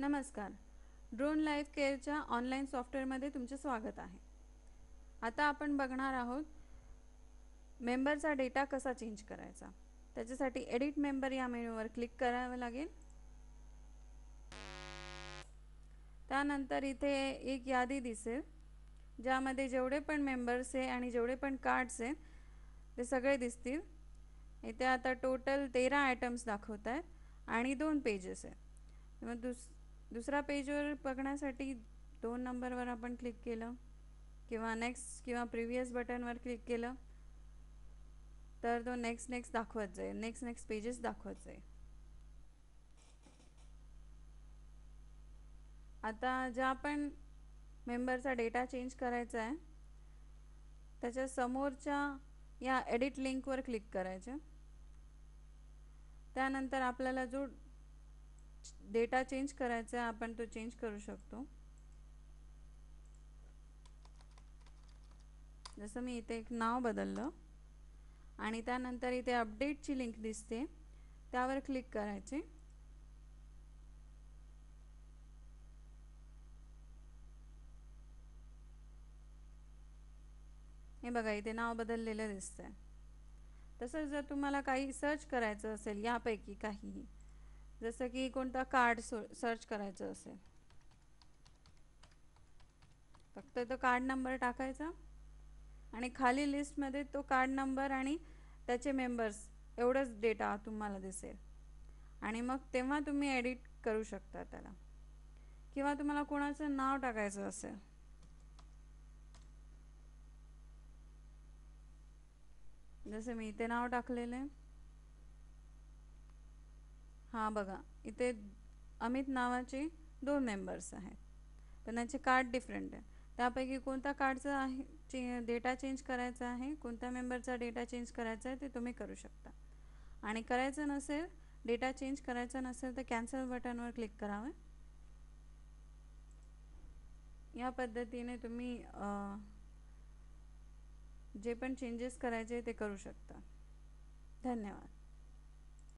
नमस्कार. Drone life केअरच्या online सॉफ्टवेअरमध्ये तुमचे स्वागत आहे. आता आपण बघणार आहोत मेंबरचा डेटा कसा चेंज करायचा. त्याच्यासाठी एडिट मेंबर या मेनूवर क्लिक करावे लागेल. त्यानंतर इथे एक यादी दिसेल ज्यामध्ये जेवढे पण मेंबर्स आहे आणि जेवढे पण कार्ड्स आहेत ते सगळे दिसतील. इथे आता टोटल 13 आयटम्स दाखवत आहेत आणि 2 पेजेस आहेत. मग दुसरा पेजवर बघण्यासाठी 2 नंबरवर आपण क्लिक केलं किंवा नेक्स्ट किंवा प्रिव्हियस बटनवर क्लिक केलं तर तो नेक्स्ट दाखवत जाईल, नेक्स्ट पेजेस दाखवत जाईल. आता ज्या आपण मेंबरचा डेटा चेंज करायचा आहे त्याच्या समोरच्या या एडिट लिंकवर क्लिक करायचं. त्यानंतर आपल्याला जो डेटा चेंज करायचा आहे आपण तो चेंज करू शकतो. जसं मी इथे एक नाव बदललं आणि त्यानंतर इथे अपडेटची लिंक दिसते त्यावर क्लिक करायचे. हे बघा इथे नाव बदललेलं दिसतंय. तसंच जर तुम्हाला काही सर्च करायचं असेल यापैकी काहीही, जसं की कोणता कार्ड सर्च करायचं असेल, फक्त तो कार्ड नंबर टाकायचा आणि खाली लिस्टमध्ये तो कार्ड नंबर आणि त्याचे मेंबर्स एवढंच डेटा तुम्हाला दिसेल आणि मग तेव्हा तुम्ही एडिट करू शकता त्याला. किंवा तुम्हाला कोणाचं नाव टाकायचं असेल, जसं मी इथे नाव टाकलेलं आहे. हां बघा इथे अमित नावाचे 2 मेंबर्स आहेत पण त्यांचे कार्ड डिफरंट आहे. त्यापैकी कोणत्या कार्डचा आहे डेटा चेंज करायचा आहे, कोणत्या मेंबरचा डेटा चेंज करायचा आहे ते तुम्ही करू शकता. आणि करायचं नसेल, डेटा चेंज करायचा नसेल तर कॅन्सल बटनवर क्लिक करावे. या पद्धतीने तुम्ही जे पण चेंजेस करायचे ते करू शकता. धन्यवाद.